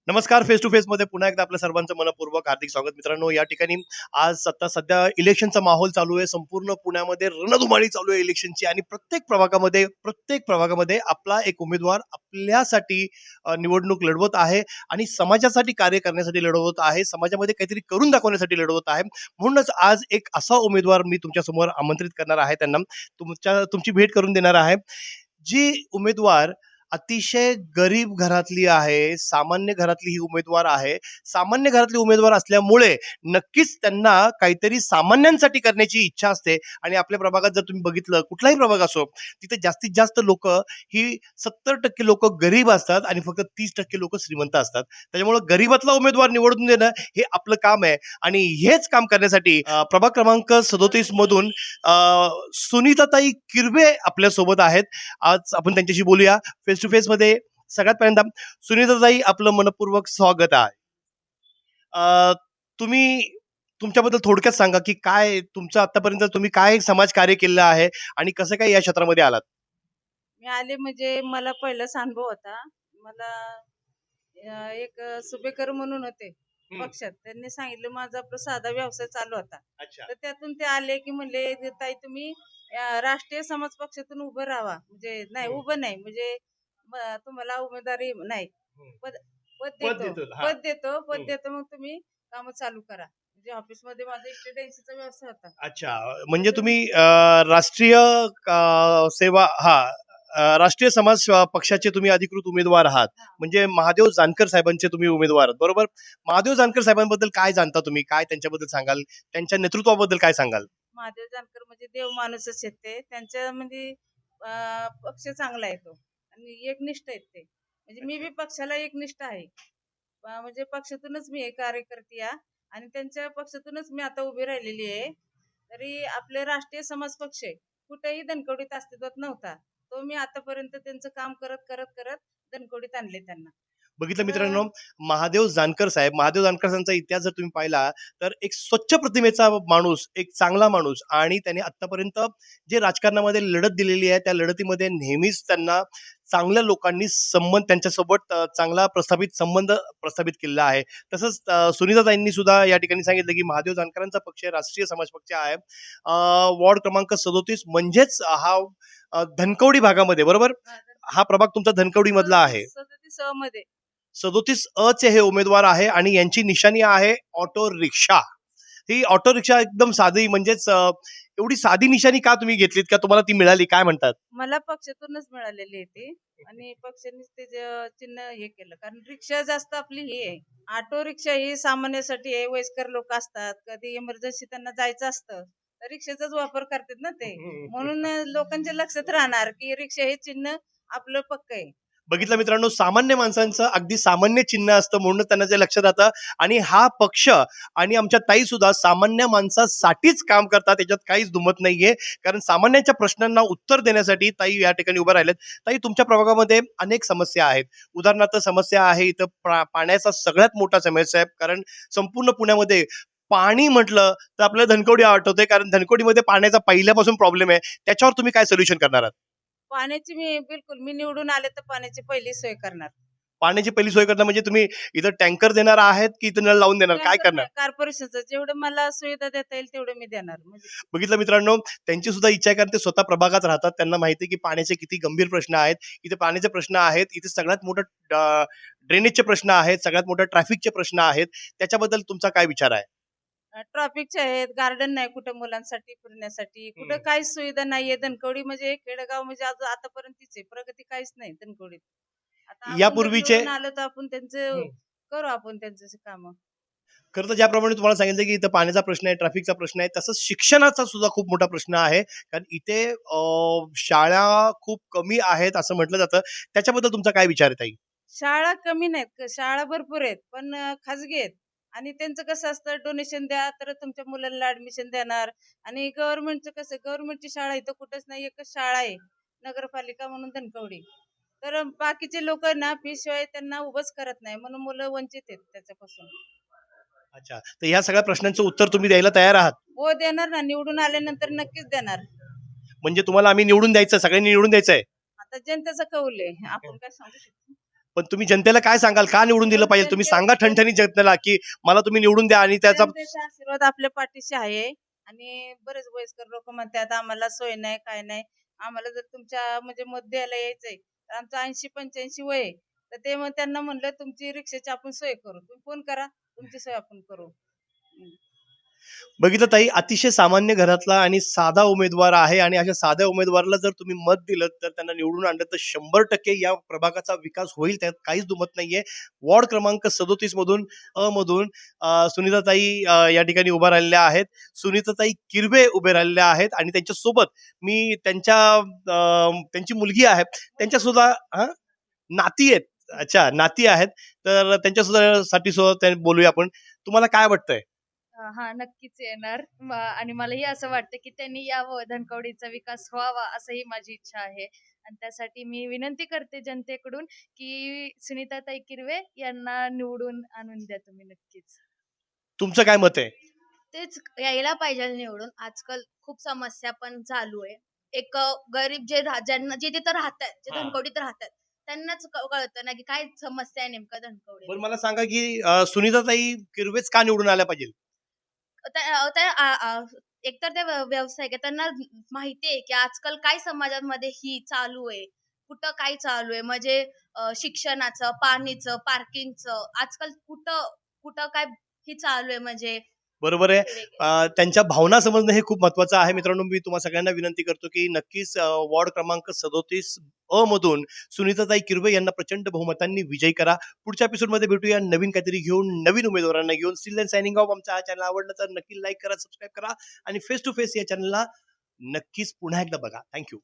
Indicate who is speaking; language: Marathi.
Speaker 1: नमस्कार. फेस टू फेस मध्ये पुन्हा एकदा आपल्या सर्वांचं मनपूर्वक हार्दिक स्वागत. मित्रांनो, या ठिकाणी आज आता सध्या इलेक्शनचा माहोल चालू आहे. संपूर्ण पुण्यामध्ये रणधुमाळी चालू आहे इलेक्शनची आणि प्रत्येक प्रभागामध्ये आपला एक उमेदवार आपल्यासाठी निवडणूक लढवत आहे आणि समाजासाठी कार्य करण्यासाठी लढवत आहे. समाजामध्ये काहीतरी करून दाखवण्यासाठी लढवत आहे. म्हणूनच आज एक असा उमेदवार मी तुमच्यासमोर आमंत्रित करणार आहे. त्यांना तुमची भेट करून देणार आहे. जी उमेदवार अतिशय गरीब घरातली आहे, सामान्य घरातली ही उमेदवार आहे. सामान्य घरातली उमेदवार असल्यामुळे नक्कीच त्यांना काहीतरी सामान्यांसाठी करण्याची इच्छा असते आणि आपल्या प्रभागात जर तुम्ही बघितलं, कुठलाही प्रभाग असो, तिथे जास्तीत जास्त लोकं ही 70% लोकं गरीब असतात आणि फक्त 30% लोकं श्रीमंत असतात. त्याच्यामुळं गरीबातला उमेदवार निवडून देणं हे आपलं काम आहे आणि हेच काम करण्यासाठी प्रभाग क्रमांक 37 मधून सुनीताताई किरवे आपल्यासोबत आहेत. आज आपण त्यांच्याशी बोलूया फेस टू फेस मध्ये. सगळ्यात पहिल्यांदा सुनीताताई, आपलं मनपूर्वक स्वागत आहे. तुम्ही तुमच्याबद्दल थोडक्यात सांगा की काय तुमचं आतापर्यंत तुम्ही काय समाज कार्य केलेलं आहे आणि कसं काय या क्षेत्रामध्ये आलात.
Speaker 2: मी आले म्हणजे मला पहिलाच अनुभव होता. मला एक सुभेकर म्हणून होते पक्षात. त्यांनी सांगितलं माझा आपला साधा व्यवसाय चालू होता.
Speaker 1: अच्छा.
Speaker 2: तर त्यातून ते आले की म्हणले ताई तुम्ही राष्ट्रीय समाज पक्षातून उभं राहावा. म्हणजे नाही उभं नाही म्हणजे तुम्हाला उमेदवारी नाही. पद पद
Speaker 1: पद
Speaker 2: देतो
Speaker 1: देतो. हा.
Speaker 2: पद देतो पद देतो मग तुम्ही काम चालू करा. म्हणजे ऑफिसमध्ये माझा इस्टेट एजन्सीचा व्यवसाय होता.
Speaker 1: अच्छा. म्हणजे तुम्ही राष्ट्रीय सेवा हा राष्ट्रीय समाज पक्षाचे तुम्ही अधिकृत उमेदवार आहात.
Speaker 2: हा.
Speaker 1: म्हणजे महादेव जानकर साहेबांचे तुम्ही उमेदवार आहात, बरोबर? महादेव जानकर साहेबांबद्दल काय जाणता तुम्ही? काय त्यांच्याबद्दल सांगाल? त्यांच्या नेतृत्वाबद्दल काय सांगाल?
Speaker 2: महादेव जानकर म्हणजे देव माणूसच आहेत ते. त्यांच्या म्हणजे पक्ष चांगला आहे तो आणि एकनिष्ठ आहेत ते. म्हणजे मी बी पक्षाला एकनिष्ठ आहे. म्हणजे पक्षातूनच मी हे कार्यकर्ती आहे आणि त्यांच्या पक्षातूनच मी आता उभी राहिलेली आहे. तरी आपले राष्ट्रीय समाज पक्ष आहे, कुठेही धनकवडीत अस्तित्वात नव्हता. तो मी आतापर्यंत त्यांचं काम करत करत करत धनकवडीत आणले त्यांना.
Speaker 1: बघितलं
Speaker 2: तर
Speaker 1: मित्रांनो, महादेव जानकरांचा इतिहास जर तुम्ही पाहिला तर एक स्वच्छ प्रतिमेचा माणूस, एक चांगला माणूस आणि त्याने आतापर्यंत जे राजकारणामध्ये लढत दिलेली आहे त्या लढतीमध्ये नेहमीच त्यांना चांगल्या लोकांनी संबंध त्यांच्यासोबत चांगला प्रस्थापित संबंध प्रस्थापित केलेला आहे. तसंच सुनीताताईंनी सुद्धा या ठिकाणी सांगितलं की महादेव जानकरांचा पक्ष राष्ट्रीय समाज पक्ष आहे. वॉर्ड क्रमांक 37 म्हणजेच हा धनकवडी भागामध्ये, बरोबर? हा प्रभाग तुमचा धनकवडी मधला आहे.
Speaker 2: 37 मध्ये
Speaker 1: 37 अ चे हे उमेदवार आहे आणि यांची निशाणी आहे ऑटो रिक्षा. ही ऑटो रिक्षा एकदम साधी, म्हणजेच एवढी साधी निशाणी का तुम्ही घेतलीत, का तुम्हाला ती मिळाली, काय म्हणतात?
Speaker 2: मला पक्षातूनच मिळालेली आहे ती आणि पक्षानेच ते चिन्ह हे केलं कारण रिक्षा जास्त आपली ही आहे. ऑटो रिक्षा ही सामान्यासाठी आहे. वयस्कर लोक असतात, कधी इमर्जन्सी त्यांना जायचं असतं तर रिक्षाचाच वापर करतात ना ते. म्हणून लोकांच्या लक्षात राहणार की रिक्षा हे चिन्ह आपलं पक्क आहे.
Speaker 1: बघितलं मित्रांनो, सामान्य माणसांचं अगदी सामान्य चिन्ह असतं म्हणून त्यांना जे लक्षात राहतं. आणि हा पक्ष आणि आमच्या ताई सुद्धा सामान्य माणसासाठीच काम करतात, त्याच्यात काहीच दुमत नाहीये. कारण सामान्यांच्या प्रश्नांना उत्तर देण्यासाठी ताई या ठिकाणी उभ्या राहिल्यात. ताई, तुमच्या प्रभागामध्ये अनेक समस्या आहेत. उदाहरणार्थ समस्या आहे इथं पाण्याचा सगळ्यात मोठा समस्या आहे. कारण संपूर्ण पुण्यामध्ये पाणी म्हटलं तर आपल्याला धनकवडी आठवते, कारण धनकवडीमध्ये पाण्याचा पहिल्यापासून प्रॉब्लेम आहे. त्याच्यावर तुम्ही काय सोल्युशन करणार आहात?
Speaker 2: पाण्याची मी निवडून आले तर पाण्याची पहिली सोय करणार.
Speaker 1: पाण्याची पहिली सोय करणार म्हणजे तुम्ही इथं टँकर देणार आहेत की इथं नळ लावून देणार, काय करणार?
Speaker 2: कॉर्पोरेशनचं जेवढं मला सुविधा देता येईल तेवढं मी देणार. म्हणजे
Speaker 1: बघितलं मित्रांनो, त्यांची सुद्धा इच्छा आहे, कारण ते स्वतः प्रभागात राहतात. त्यांना माहिती आहे की पाण्याचे किती गंभीर प्रश्न आहेत. इथे पाण्याचे प्रश्न आहेत, इथे सगळ्यात मोठं ड्रेनेजचे प्रश्न आहेत, सगळ्यात मोठं ट्रॅफिकचे प्रश्न आहेत. त्याच्याबद्दल तुमचा काय विचार आहे?
Speaker 2: ट्रॉफिकचे आहेत, गार्डन नाही कुठं मुलांसाठी फिरण्यासाठी, कुठं काहीच सुविधा नाहीये. धनकवडी म्हणजे खेडेगाव म्हणजे आतापर्यंत तीच आहे, प्रगती काहीच नाही धनकवडीत. आता आपण जर
Speaker 1: यापूर्वीचे
Speaker 2: निवडून आलो तर आपण त्यांचं करू आपण त्यांचं काम.
Speaker 1: खरं तर ज्याप्रमाणे तुम्हाला सांगितलं की इथं पाण्याचा प्रश्न आहे, ट्रॅफिकचा प्रश्न आहे, तसंच शिक्षणाचा सुद्धा खूप मोठा प्रश्न आहे. कारण इथे शाळा खूप कमी आहेत असं म्हटलं जातं. त्याच्याबद्दल तुमचा काय विचार आहे, ताई?
Speaker 2: शाळा कमी नाहीत, शाळा भरपूर आहेत पण खाजगी आहेत. आणि त्यांचं कसं असतं डोनेशन द्या तर तुमच्या मुलाला ऍडमिशन देणार. आणि गव्हर्नमेंटचं कसं, गव्हर्नमेंटची शाळा इथं कुठंच नाही, एकच शाळा आहे नगरपालिका म्हणून धनकवडी. तर बाकीचे लोक ना फी शिवाय त्यांना उभंच करत नाही म्हणून मुलं वंचित आहेत त्याच्यापासून.
Speaker 1: अच्छा. तर ह्या सगळ्या प्रश्नांचं उत्तर तुम्ही द्यायला तयार आहात?
Speaker 2: हो देणार ना, निवडून आल्यानंतर नक्कीच देणार.
Speaker 1: म्हणजे तुम्हाला आम्ही निवडून द्यायचं, सगळ्यांनी निवडून द्यायचंय?
Speaker 2: आता जनतेचा कौल आहे, आपण काय सांगू शकतो.
Speaker 1: पण तुम्ही जनतेला काय सांगाल, का निवडून दिलं पाहिजे? तुम्ही सांगा ठणठणीत जनतेला, की मला तुम्ही निवडून द्या आणि त्याचा
Speaker 2: जनतेचा आशीर्वाद आपल्या पाठीशी आहे. आणि बरेच वयस्कर लोक म्हणतात आम्हाला सोय नाही, काय नाही. आम्हाला जर तुमच्या म्हणजे मत द्यायला यायचंय तर आमचं 80-85 वय आहे. तर ते मग त्यांना म्हणलं तुमची रिक्षाची आपण सोय करू, तुम्ही फोन करा, तुमची सोय आपण करू.
Speaker 1: बघितलं ताई, अतिशय सामान्य घरातला आणि साधा उमेदवार आहे आणि अशा साध्या उमेदवाराला जर तुम्ही मत दिलं तर त्यांना निवडून आणलं तर 100% या प्रभागाचा विकास होईल, त्यात काहीच दुमत नाहीये. वॉर्ड क्रमांक 37 मधून मधून सुनीताताई या ठिकाणी उभा राहिलेल्या आहेत. सुनीताताई किरवे उभे राहिलेल्या आहेत आणि त्यांच्यासोबत मी त्यांची मुलगी आहे त्यांच्या सुद्धा नाती आहेत. अच्छा, नाती आहेत. तर त्यांच्या सुद्धा साठी सुद्धा बोलूया आपण. तुम्हाला काय वाटतंय?
Speaker 3: हां, नक्कीच येणार. आणि मलाही असं वाटतं, की त्यांनी यावं, धनकवडीचा विकास व्हावा, असंही माझी इच्छा आहे. आणि त्यासाठी मी विनंती करते जनतेकडून, की सुनीताताई किरवे यांना निवडून आणून द्या तुम्ही नक्कीच.
Speaker 1: तुमचं काय मत आहे?
Speaker 4: तेच यायला पाहिजे निवडून. आजकाल खूप समस्या पण चालू आहे. एक गरीब ज्यांना जे तिथं राहतात, जे
Speaker 1: हां.
Speaker 4: धनकवडीत राहतात, त्यांनाच कळतं ना, की काय समस्या आहे नेमकं धनकवडीत.
Speaker 1: बरं मला सांगा, की सुनीताताई किरवेच का निवडून आल्या पाहिजे?
Speaker 4: त्या त्या आ आ एकतर ते व्यावसायिक आहे. त्यांना माहिती आहे, की आजकाल काय समाजामध्ये ही चालू आहे. कुठं काय चालू आहे. म्हणजे शिक्षणाचं, पाणीचं, पार्किंगचं आजकाल कुठं कुठं काय ही चालू आहे म्हणजे
Speaker 1: बरोबर आहे.
Speaker 4: वेगळे.
Speaker 1: त्यांच्या भावना समजणं हे खूप महत्त्वाचं आहे. मित्रांनो, मी तुम्हा सगळ्यांना विनंती करतो, की नक्कीच वॉर्ड क्रमांक 37 मधून सुनीताताई किरवे यांना प्रचंड बहुमतांनी विजयी करा. पुढच्या एपिसोडमध्ये भेटूया नवीन काहीतरी घेऊन, नवीन उमेदवारांना घेऊन. Still and signing off. आमचा हा चॅनल आवडला तर नक्की लाईक करा, सबस्क्राईब करा आणि फेस टू फेस या चॅनलला नक्कीच पुन्हा एकदा बघा. थँक